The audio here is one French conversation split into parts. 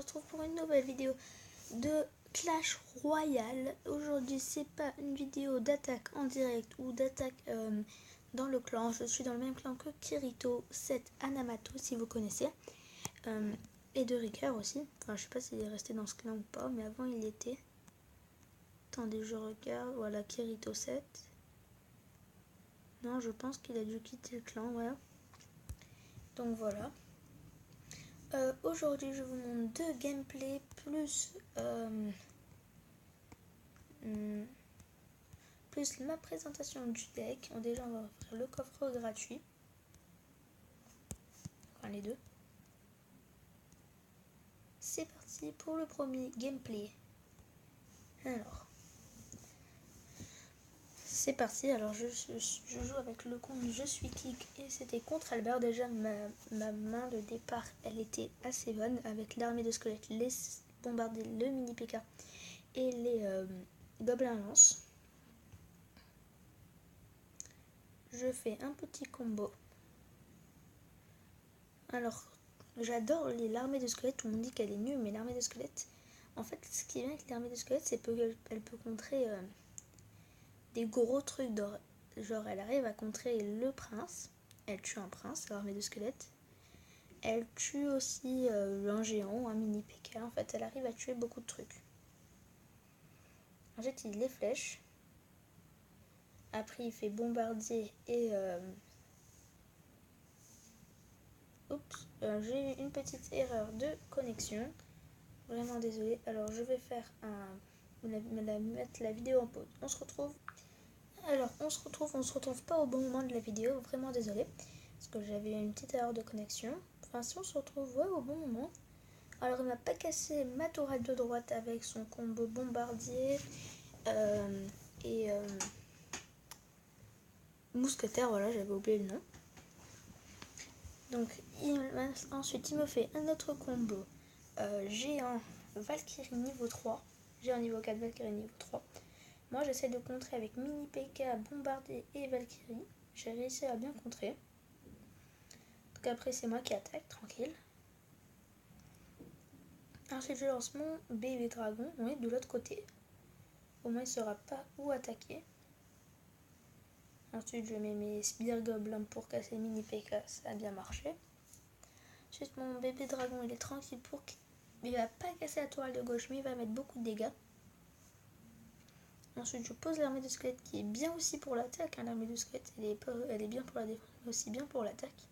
retrouve pour une nouvelle vidéo de Clash Royale. Aujourd'hui, c'est pas une vidéo d'attaque en direct ou d'attaque dans le clan. Je suis dans le même clan que Kirito, 7 Anamato, si vous connaissez. Et de Ricard aussi. Enfin, je sais pas s'il est resté dans ce clan ou pas, mais avant il était. Attendez, je regarde. Voilà, Kirito 7. Non, je pense qu'il a dû quitter le clan, ouais. Donc voilà. Aujourd'hui, je vous montre deux gameplays plus plus ma présentation du deck. Déjà, on va offrir le coffre gratuit. Enfin, les deux. C'est parti pour le premier gameplay. Alors, c'est parti. Alors, je joue avec le compte Je suis Kick et c'était contre Albert. Déjà, ma main de départ, elle était assez bonne avec l'armée de squelettes, les bombardiers, le mini PK et les gobelins lance. Je fais un petit combo. Alors, j'adore l'armée de squelettes. Tout le monde dit qu'elle est nulle, mais l'armée de squelettes, en fait, ce qui est bien avec l'armée de squelettes, c'est qu'elle peut contrer des gros trucs. Genre, elle arrive à contrer le prince. Elle tue un prince, l'armée de squelettes. Elle tue aussi un géant, un mini PK. En fait, elle arrive à tuer beaucoup de trucs. Ensuite, il les flèches. Après, il fait bombardier et... Oups, j'ai eu une petite erreur de connexion. Vraiment désolée. Alors, je vais faire mettre la vidéo en pause. On se retrouve. Alors, on se retrouve pas au bon moment de la vidéo. Vraiment désolée. Parce que j'avais une petite erreur de connexion. Enfin, si on se retrouve au bon moment. Alors, il m'a pas cassé ma tourelle de droite avec son combo bombardier et mousquetaire. Voilà, j'avais oublié le nom. Donc, ensuite, il me fait un autre combo. Géant Valkyrie niveau 3. Géant niveau 4, Valkyrie niveau 3. Moi, j'essaie de contrer avec mini PK, bombardier et Valkyrie. J'ai réussi à bien contrer. Donc après, c'est moi qui attaque, tranquille. Ensuite, je lance mon bébé dragon, oui, de l'autre côté. Au moins, il ne saura pas où attaquer. Ensuite, je mets mes sbires gobelins pour casser mini PK, ça a bien marché. Ensuite, mon bébé dragon, il est tranquille pour qu'il ne va pas casser la toile de gauche, mais il va mettre beaucoup de dégâts. Ensuite, je pose l'armée de squelette qui est bien aussi pour l'attaque. Hein, l'armée de squelette, elle est bien pour la défense, mais aussi bien pour l'attaque.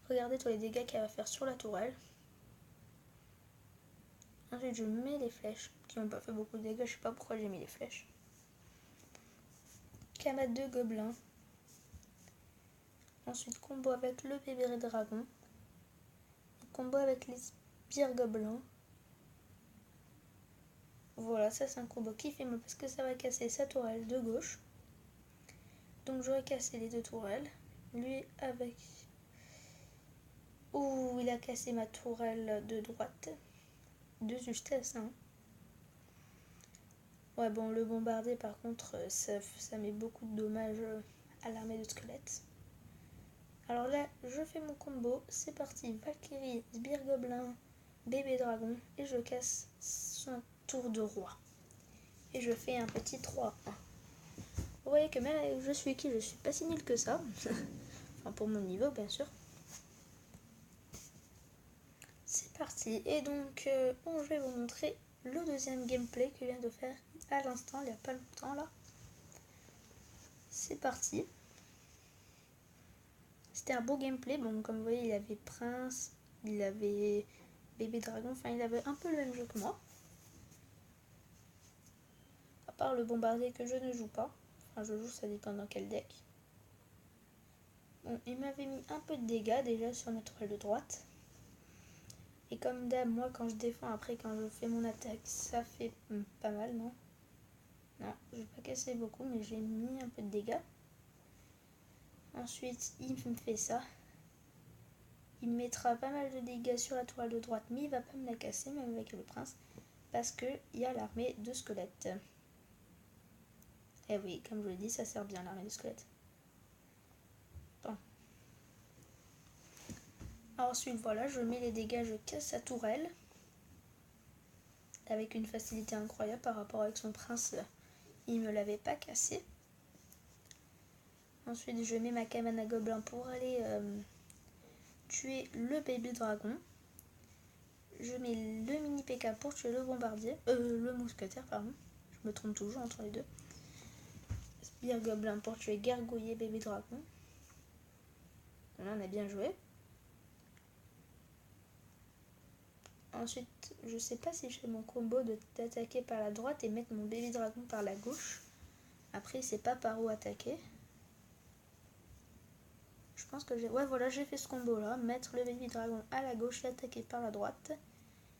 Regardez tous les dégâts qu'elle va faire sur la tourelle. Ensuite, je mets les flèches qui n'ont pas fait beaucoup de dégâts. Je sais pas pourquoi j'ai mis les flèches. Kamade de gobelins. Ensuite, combo avec le bébé dragon. Combo avec les sbires gobelins. Voilà, ça c'est un combo qui fait mal parce que ça va casser sa tourelle de gauche. Donc j'aurais cassé les deux tourelles. Lui avec... Ouh, il a cassé ma tourelle de droite. De justesse, hein. Ouais, bon, le bombardier, par contre, ça met beaucoup de dommages à l'armée de squelettes. Alors là, je fais mon combo. C'est parti. Valkyrie, sbire gobelin, bébé dragon. Et je casse son tour de roi. Et je fais un petit 3-1. Vous voyez que même avec je suis pas si nul que ça. Enfin, pour mon niveau, bien sûr. C'est parti. Et donc, je vais vous montrer le deuxième gameplay que je viens de faire à l'instant, il n'y a pas longtemps là. C'est parti. C'était un beau gameplay. Bon, comme vous voyez, il avait Prince, il avait Bébé Dragon. Enfin, il avait un peu le même jeu que moi. À part le bombardier que je ne joue pas. Enfin, je joue, ça dépend dans quel deck. Bon, il m'avait mis un peu de dégâts déjà sur ma tourelle de droite. Et comme d'hab, moi quand je défends, après quand je fais mon attaque, ça fait pas mal, non? Non, je vais pas casser beaucoup, mais j'ai mis un peu de dégâts. Ensuite, il me fait ça. Il me mettra pas mal de dégâts sur la toile de droite, mais il va pas me la casser, même avec le prince, parce qu'il y a l'armée de squelettes. Et oui, comme je le dis, ça sert bien l'armée de squelettes. Bon. Ensuite, voilà, je mets les dégâts, je casse sa tourelle. avec une facilité incroyable par rapport avec son prince. Il me l'avait pas cassé. Ensuite, je mets ma cabane à gobelins pour aller tuer le baby dragon. Je mets le mini P.K. pour tuer le bombardier. Le mousquetaire, pardon. Je me trompe toujours entre les deux. Sbire gobelin pour tuer gargouiller baby dragon. Là, on a bien joué. Ensuite, je sais pas si je fais mon combo d'attaquer par la droite et mettre mon baby dragon par la gauche. Après, il sait pas par où attaquer. Je pense que j'ai... Ouais, voilà, j'ai fait ce combo-là. Mettre le baby dragon à la gauche et attaquer par la droite.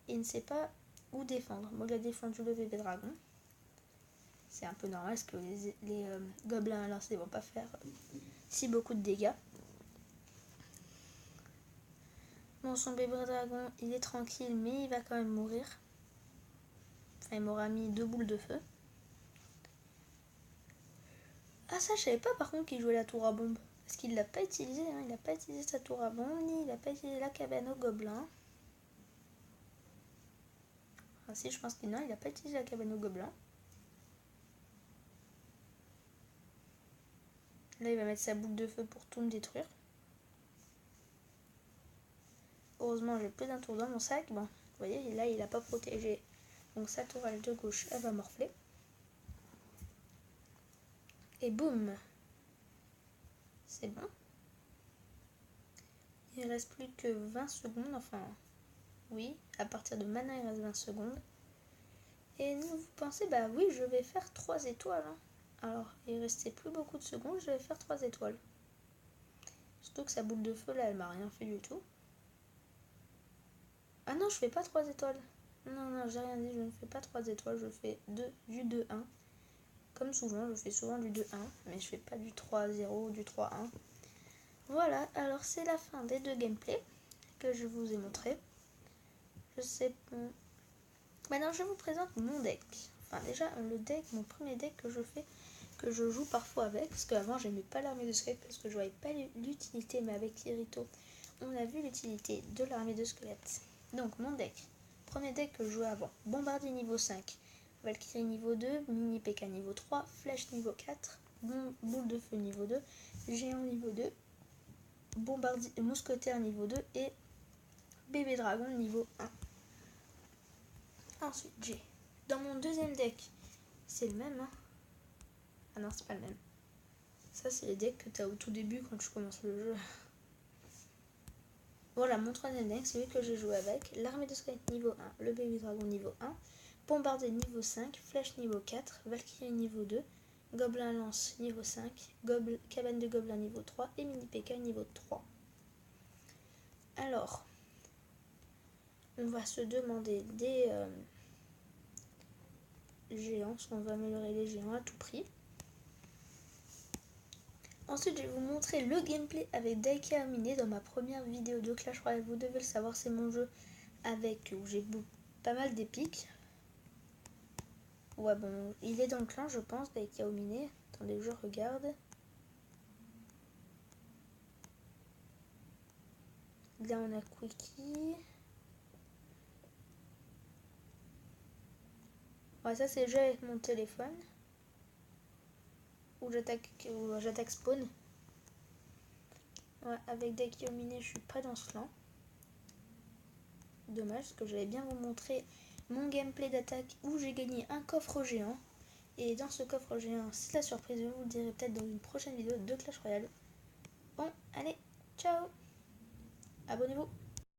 Et il ne sait pas où défendre. Moi, il a défendu le baby dragon. C'est un peu normal parce que les gobelins lancés ne vont pas faire si beaucoup de dégâts. Bon, son bébé dragon, il est tranquille, mais il va quand même mourir. Enfin, il m'aura mis 2 boules de feu. Ah, ça, je savais pas par contre qu'il jouait la tour à bombe. Parce qu'il l'a pas utilisé, hein. Il n'a pas utilisé sa tour à bombe, ni il n'a pas utilisé la cabane aux gobelins. Ah si, je pense que non, il n'a pas utilisé la cabane aux gobelins. Là, il va mettre sa boule de feu pour tout me détruire. Heureusement, j'ai plus d'un tour dans mon sac. Bon, vous voyez, là, il n'a pas protégé. Donc sa tourelle de gauche, elle va morfler. Et boum! C'est bon. Il ne reste plus que 20 secondes. Enfin, oui, à partir de maintenant, il reste 20 secondes. Et vous pensez, bah oui, je vais faire 3 étoiles. Hein. Alors, il restait plus beaucoup de secondes, je vais faire 3 étoiles. Surtout que sa boule de feu, là, elle m'a rien fait du tout. Ah non, je fais pas 3 étoiles. Non, j'ai rien dit, je ne fais pas 3 étoiles, je fais du 2-1. Comme souvent, je fais souvent du 2-1, mais je fais pas du 3-0 ou du 3-1. Voilà, alors c'est la fin des 2 gameplays que je vous ai montré. Je sais pas. Maintenant, je vous présente mon deck. Enfin, déjà, le deck, mon premier deck que je fais, que je joue parfois avec, parce qu'avant, j'aimais pas l'armée de squelettes parce que je voyais pas l'utilité, mais avec Kirito, on a vu l'utilité de l'armée de squelettes. Donc, mon deck, premier deck que je jouais avant, bombardier niveau 5, Valkyrie niveau 2, mini P.K. niveau 3, flèche niveau 4, boule de feu niveau 2, géant niveau 2, bombardier, mousquetaire niveau 2 et bébé dragon niveau 1. Ensuite, j'ai dans mon deuxième deck, c'est le même, hein. Ah non, c'est pas le même. Ça, c'est les decks que tu as au tout début quand tu commences le jeu. Voilà, mon troisième deck, c'est celui que j'ai joué avec. L'armée de squelettes niveau 1, le baby dragon niveau 1, bombardier niveau 5, flèche niveau 4, Valkyrie niveau 2, gobelin lance niveau 5, cabane de gobelin niveau 3 et mini P.K. niveau 3. Alors, on va se demander des géants, parce qu'on va améliorer les géants à tout prix. Ensuite, je vais vous montrer le gameplay avec Daiki Amine dans ma première vidéo de Clash Royale. Vous devez le savoir, c'est mon jeu avec où j'ai pas mal d'épiques. Ouais, bon, il est dans le clan, je pense, Daiki Amine. Attendez, je regarde. Là, on a Quickie. Ouais, ça, c'est le jeu avec mon téléphone. Où j'attaque spawn. Ouais, avec Daiki Amine, je suis pas dans ce clan. Dommage, parce que j'allais bien vous montrer mon gameplay d'attaque où j'ai gagné un coffre géant. Et dans ce coffre géant, c'est la surprise, je vous le dirai peut-être dans une prochaine vidéo de Clash Royale. Bon, allez, ciao! Abonnez-vous!